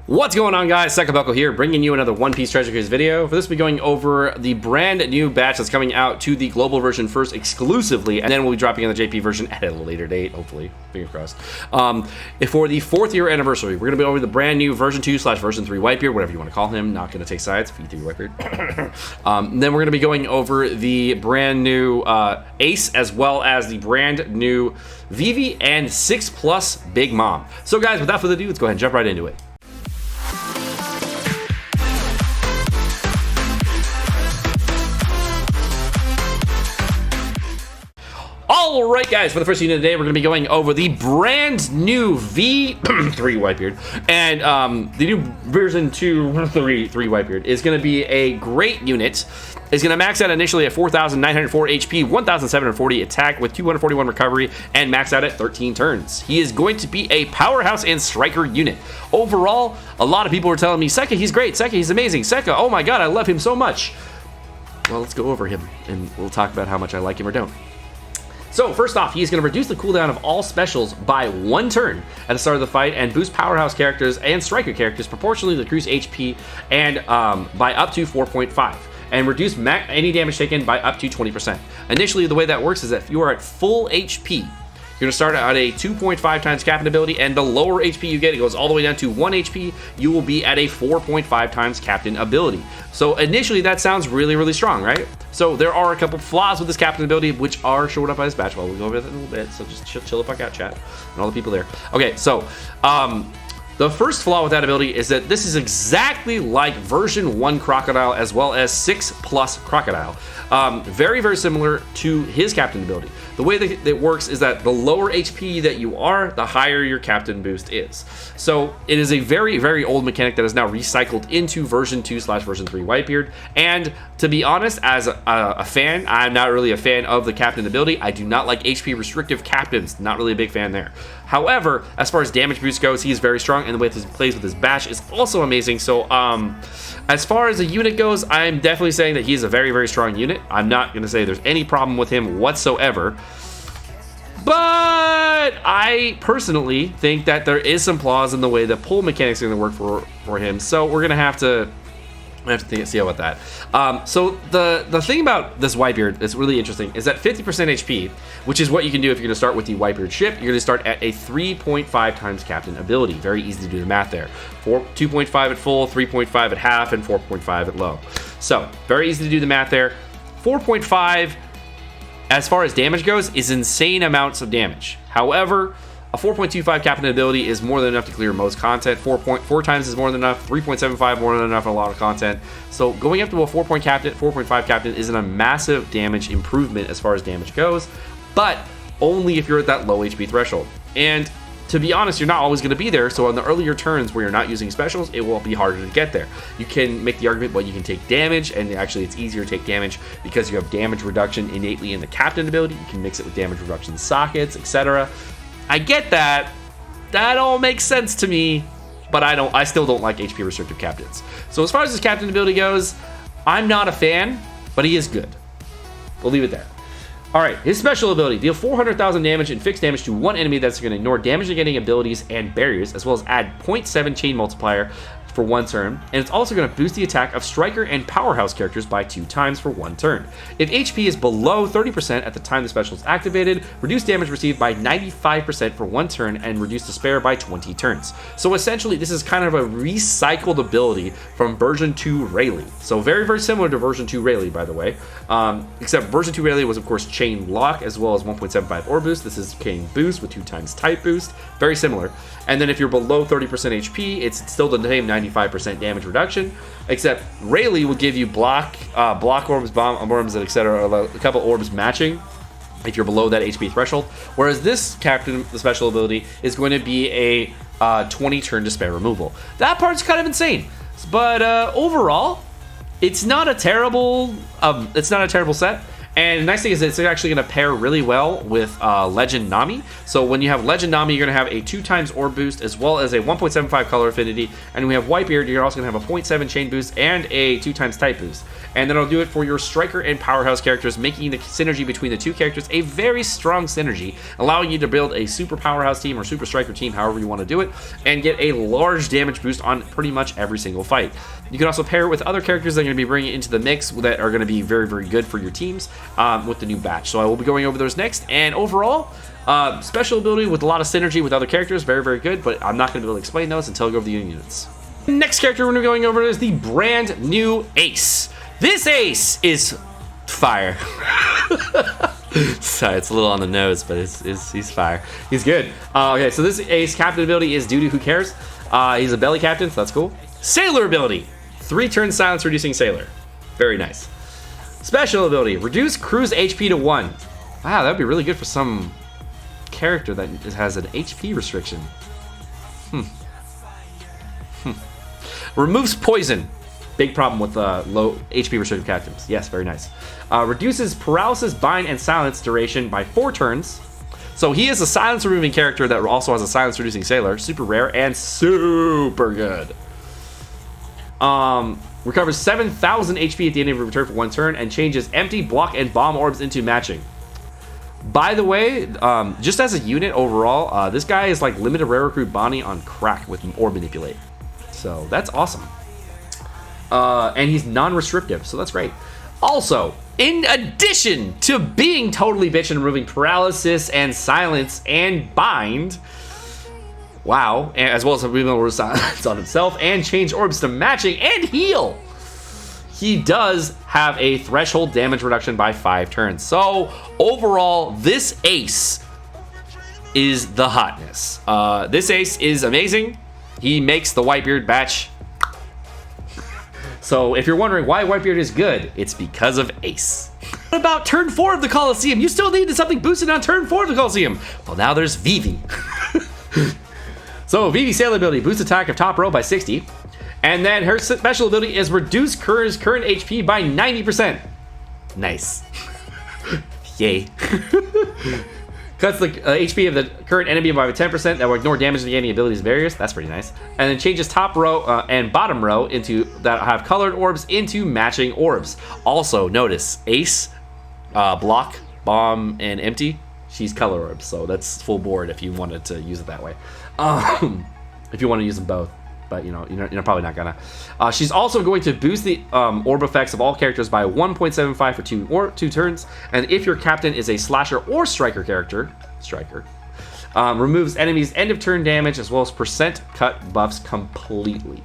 What's going on, guys? Sekapoko here, bringing you another One Piece Treasure Cruise video. For this, we'll be going over the brand new batch that's coming out to the global version first exclusively, and then we'll be dropping on the JP version at a later date, hopefully. Fingers crossed. For the 4th year anniversary, we're going to be over the brand new version 2/version 3 Whitebeard, whatever you want to call him. Not going to take sides. V3 Whitebeard. Then we're going to be going over the brand new Ace, as well as the brand new Vivi and 6+ Big Mom. So, guys, without further ado, let's go ahead and jump right into it. Alright, guys, for the first unit today, we're going to be going over the brand new V3 Whitebeard, and the new version 2/3 Whitebeard is going to be a great unit. It's going to max out initially at 4,904 HP, 1,740 attack with 241 recovery, and max out at 13 turns. He is going to be a powerhouse and striker unit. Overall, a lot of people are telling me, Seka, he's great, Seka, he's amazing, Seka, oh my god, I love him so much. Well, let's go over him, and we'll talk about how much I like him or don't. So first off, he's going to reduce the cooldown of all specials by 1 turn at the start of the fight and boost powerhouse characters and striker characters proportionally to the crew's HP and by up to 4.5, and reduce any damage taken by up to 20%. Initially, the way that works is that if you are at full HP, you're going to start at a 2.5 times captain ability, and the lower HP you get, it goes all the way down to 1 HP, you will be at a 4.5 times captain ability. So initially, that sounds really, really strong, right? So there are a couple flaws with this captain ability, which are showed up by this batch. Well, we'll go over that in a little bit, so just chill the fuck out, chat, and all the people there. Okay, so the first flaw with that ability is that this is exactly like version 1 Crocodile as well as 6+ Crocodile. Very, very similar to his captain ability. The way that it works is that the lower HP that you are, the higher your captain boost is. So it is a very, very old mechanic that is now recycled into version 2/version 3 Whitebeard. And to be honest, as a fan, I'm not really a fan of the captain ability. I do not like HP restrictive captains. Not really a big fan there. However, as far as damage boost goes, he is very strong, and the way he plays with his bash is also amazing. So as far as a unit goes, I'm definitely saying that he's a very, very strong unit. I'm not going to say there's any problem with him whatsoever. But I personally think that there is some flaws in the way the pull mechanics are going to work for him. So we're going to have to see about that. So the thing about this Whitebeard that's really interesting is that 50% HP, which is what you can do if you're going to start with the Whitebeard ship, you're going to start at a 3.5 times captain ability. Very easy to do the math there. 2.5 at full, 3.5 at half, and 4.5 at low. So very easy to do the math there. 4.5, as far as damage goes, is insane amounts of damage. However, a 4.25 captain ability is more than enough to clear most content. 4.4 times is more than enough. 3.75 more than enough in a lot of content. So going up to a 4.5 captain isn't a massive damage improvement as far as damage goes, but only if you're at that low HP threshold. And to be honest, you're not always going to be there, so on the earlier turns where you're not using specials, it will be harder to get there. You can make the argument, well, you can take damage, and actually it's easier to take damage because you have damage reduction innately in the captain ability. You can mix it with damage reduction sockets, etc. I get that. That all makes sense to me, but I still don't like HP restrictive captains. So as far as his captain ability goes, I'm not a fan, but he is good. We'll leave it there. Alright, his special ability, deal 400,000 damage and fixed damage to one enemy that's going to ignore damage negating abilities and barriers, as well as add 0.7 chain multiplier for 1 turn, and it's also going to boost the attack of striker and powerhouse characters by 2 times for 1 turn. If HP is below 30% at the time the special is activated, reduce damage received by 95% for 1 turn and reduce despair by 20 turns. So essentially, this is kind of a recycled ability from version 2 Rayleigh. So very, very similar to version 2 Rayleigh, by the way. Except version 2 Rayleigh was, of course, chain lock as well as 1.75 orb boost. This is chain boost with 2 times type boost. Very similar. And then if you're below 30% HP, it's still the same 95% damage reduction, except Rayleigh will give you block orbs, bomb orbs, etc., a couple orbs matching if you're below that HP threshold. Whereas this captain, the special ability, is going to be a 20 turn despair removal. That part's kind of insane, but overall, it's not a terrible set. And the nice thing is it's actually going to pair really well with Legend Nami. So when you have Legend Nami, you're going to have a 2x orb boost as well as a 1.75 color affinity. And when we have Whitebeard, you're also going to have a 0.7 chain boost and a 2x type boost. And then it'll do it for your striker and powerhouse characters, making the synergy between the two characters a very strong synergy, allowing you to build a super powerhouse team or super striker team, however you want to do it, and get a large damage boost on pretty much every single fight. You can also pair it with other characters that are going to be bringing into the mix that are going to be very, very good for your teams with the new batch. So I will be going over those next. And overall, special ability with a lot of synergy with other characters, very, very good, but I'm not going to be able to explain those until I go over the units. Next character we're going to be going over is the brand new Ace. This Ace is fire. Sorry, it's a little on the nose, but he's fire. He's good. Okay, so this Ace captain ability is due to who cares. He's a belly captain, so that's cool. Sailor ability, 3 turn silence reducing Sailor. Very nice. Special ability, reduce crew's HP to 1. Wow, that would be really good for some character that has an HP restriction. Removes poison. Big problem with low HP restricted captains. Yes, very nice. Reduces paralysis, bind, and silence duration by 4 turns. So he is a silence removing character that also has a silence reducing Sailor. Super rare and super good. Recovers 7,000 HP at the end of your turn for 1 turn and changes empty, block, and bomb orbs into matching. By the way, just as a unit overall, this guy is like limited rare recruit Bonnie on crack with orb manipulate. So that's awesome. And he's non-restrictive, so that's great. Also, in addition to being totally bitch and removing paralysis and silence and bind, wow, as well as removing silence on himself and change orbs to matching and heal, he does have a threshold damage reduction by 5 turns. So overall, this Ace is the hotness. This Ace is amazing. He makes the Whitebeard batch. So if you're wondering why Whitebeard is good, it's because of Ace. What about turn 4 of the Coliseum? You still needed something boosted on turn 4 of the Coliseum. Well, now there's Vivi. So Vivi Sailor ability, boosts attack of top row by 60. And then her special ability is reduce current HP by 90%. Nice. Yay. Cuts the HP of the current enemy by 10%. That will ignore damage to the enemy abilities various. That's pretty nice. And then changes top row and bottom row into that have colored orbs into matching orbs. Also, notice Ace, block, bomb, and empty. She's color orbs, so that's full board if you wanted to use it that way. If you want to use them both. But you're probably not gonna. She's also going to boost the orb effects of all characters by 1.75 for 2 turns. And if your captain is a slasher or striker character, removes enemies' end of turn damage as well as percent cut buffs completely.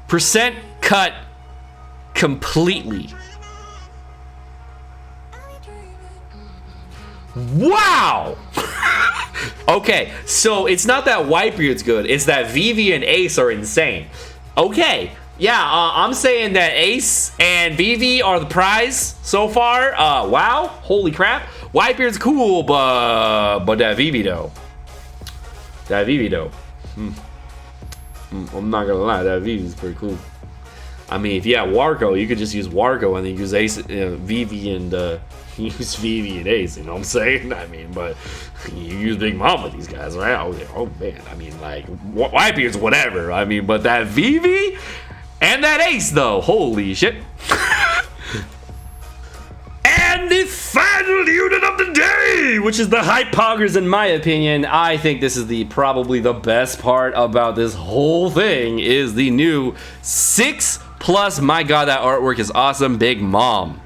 Percent cut completely. Wow! Okay, so it's not that Whitebeard's good, it's that Vivi and Ace are insane. Okay, yeah, I'm saying that Ace and Vivi are the prize so far. Wow, holy crap. Whitebeard's cool, but that Vivi though. I'm not gonna lie, that Vivi's pretty cool. I mean, if you have Warco, you could just use Warco and then use Ace, Vivi and use Vivi and Ace, you know what I'm saying? I mean, but you use Big Mom with these guys, right? Oh man, I mean, like, Whitebeard's whatever. I mean, but that Vivi and that Ace, though, holy shit. And the final unit of the day, which is the Hype Poggers, in my opinion. I think this is probably the best part about this whole thing is the new 6+, my god, that artwork is awesome, Big Mom.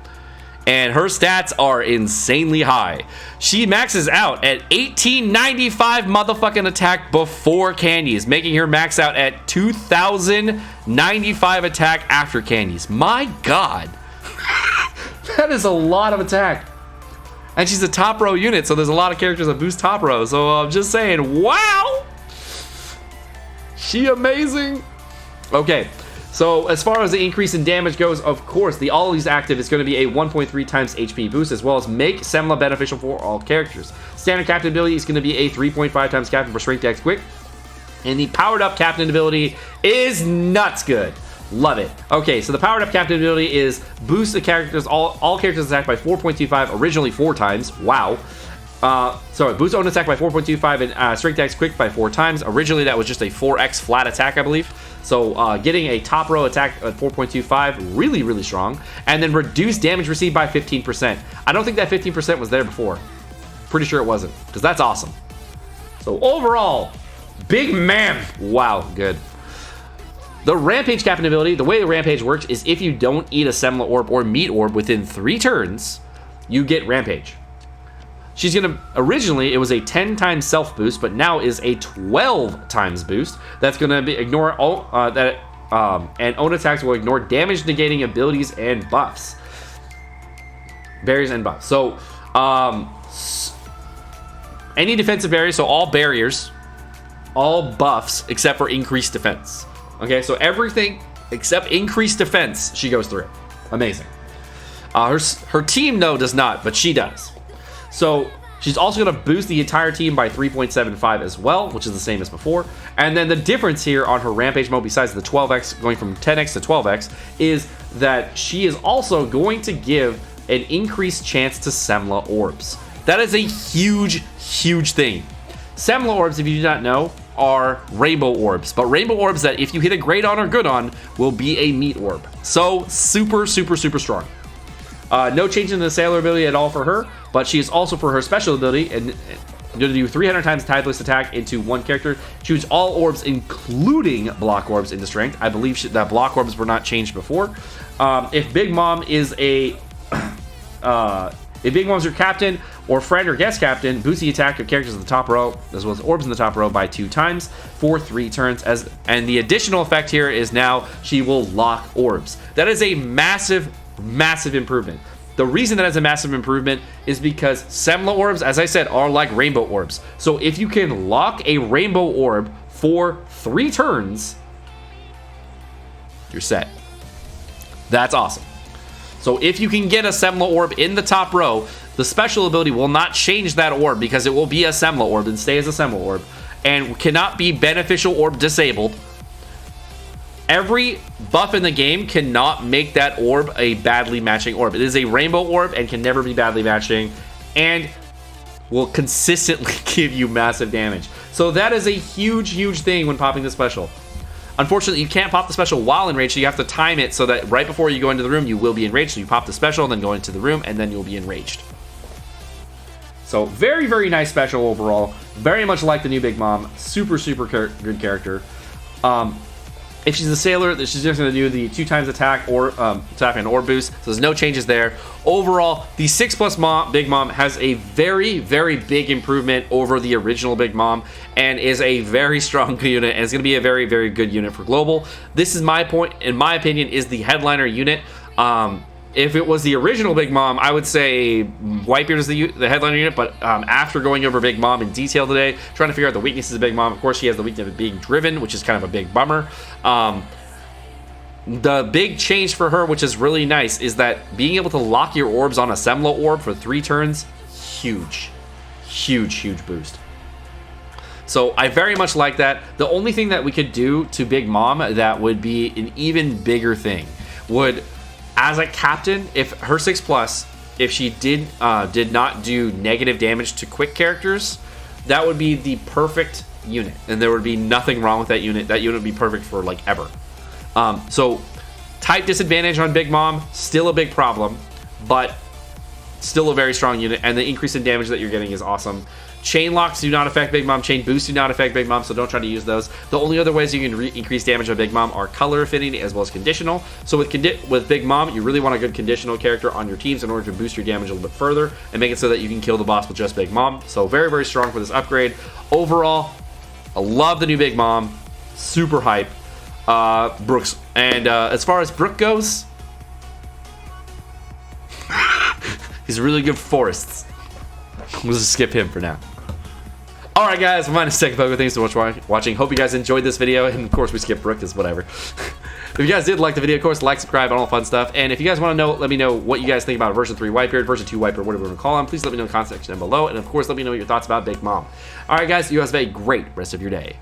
And her stats are insanely high. She maxes out at 1895 motherfucking attack before candies, making her max out at 2095 attack after candies. My god. That is a lot of attack. And she's a top row unit, so there's a lot of characters that boost top row. So I'm just saying, wow. She amazing. Okay. So as far as the increase in damage goes, of course, the Always Active is going to be a 1.3 times HP boost, as well as make Semla beneficial for all characters. Standard Captain ability is going to be a 3.5 times Captain for Strength Dex Quick. And the Powered Up Captain ability is nuts good. Love it. Okay, so the powered up captain ability is boost the characters, all characters attack by 4.25, originally 4 times. Wow. Sorry, boost own attack by 4.25 and strength attacks quick by 4 times. Originally, that was just a 4x flat attack, I believe. So getting a top row attack at 4.25, really, really strong. And then reduce damage received by 15%. I don't think that 15% was there before. Pretty sure it wasn't, because that's awesome. So overall, big man. Wow, good. The Rampage Captain ability, the way the Rampage works is if you don't eat a Semla Orb or Meat Orb within 3 turns, you get Rampage. She's gonna, originally it was a 10 times self boost, but now is a 12 times boost. That's gonna be ignore all and own attacks will ignore damage negating abilities and buffs. Barriers and buffs. So any defensive barriers, so all barriers, all buffs except for increased defense. Okay, so everything except increased defense she goes through. Amazing. Her team though does not, but she does. So she's also going to boost the entire team by 3.75 as well, which is the same as before. And then the difference here on her Rampage mode, besides the 12x going from 10x to 12x, is that she is also going to give an increased chance to Semla Orbs. That is a huge, huge thing. Semla Orbs, if you do not know, are rainbow orbs, but rainbow orbs that if you hit a great on or good on will be a meat orb. So super, super, super strong. No change in the sailor ability at all for her, but she is also for her special ability and going to do 300 times tideless attack into one character. Choose all orbs, including block orbs, into strength. I believe that block orbs were not changed before. If Big Mom is a if Big Mom's your captain or friend or guest captain, boost the attack of characters in the top row as well as orbs in the top row by 2 times for 3 turns. And the additional effect here is now she will lock orbs. That is a massive, massive improvement. The reason that is a massive improvement is because Semla orbs, as I said, are like rainbow orbs. So if you can lock a rainbow orb for 3 turns, you're set. That's awesome. So if you can get a Semla orb in the top row, the special ability will not change that orb because it will be a Semla orb and stay as a Semla orb and cannot be beneficial orb disabled. Every buff in the game cannot make that orb a badly matching orb. It is a rainbow orb and can never be badly matching and will consistently give you massive damage. So that is a huge, huge thing when popping the special. Unfortunately, you can't pop the special while enraged, so you have to time it so that right before you go into the room, you will be enraged. So you pop the special, then go into the room, and then you'll be enraged. So very, very nice special overall. Very much like the new Big Mom. Super, super good character. If she's a sailor, she's just going to do the 2 times attack or attack and orb boost. So there's no changes there. Overall, the 6+ Big Mom has a very, very big improvement over the original Big Mom and is a very strong unit and is going to be a very, very good unit for global. This is my point, in my opinion, is the headliner unit. If it was the original Big Mom, I would say Whitebeard is the headliner unit, but after going over Big Mom in detail today, trying to figure out the weaknesses of Big Mom, of course she has the weakness of being driven, which is kind of a big bummer. The big change for her, which is really nice, is that being able to lock your orbs on a Semla orb for 3 turns, huge, huge, huge boost. So I very much like that. The only thing that we could do to Big Mom that would be an even bigger thing would, as a captain, if her 6+, if she did not do negative damage to quick characters, that would be the perfect unit, and there would be nothing wrong with that unit. That unit would be perfect for like ever. So type disadvantage on Big Mom, still a big problem, but still a very strong unit, and the increase in damage that you're getting is awesome. Chain locks do not affect Big Mom. Chain boosts do not affect Big Mom, so don't try to use those. The only other ways you can increase damage on Big Mom are color affinity as well as conditional. So with Big Mom, you really want a good conditional character on your teams in order to boost your damage a little bit further and make it so that you can kill the boss with just Big Mom. So very, very strong for this upgrade. Overall, I love the new Big Mom. Super hype. Brooks. And as far as Brook goes, he's really good for forests. We'll just skip him for now. Alright guys, my name is Sekapoko. Thanks so much for watching. Hope you guys enjoyed this video. And of course we skipped Brook, is whatever. If you guys did like the video, of course, like, subscribe, and all the fun stuff. And if you guys want to know, let me know what you guys think about version 3 Whitebeard, version 2 Whitebeard, whatever you want to call them. Please let me know in the comment section down below. And of course, let me know your thoughts about Big Mom. Alright guys, you guys have a great rest of your day.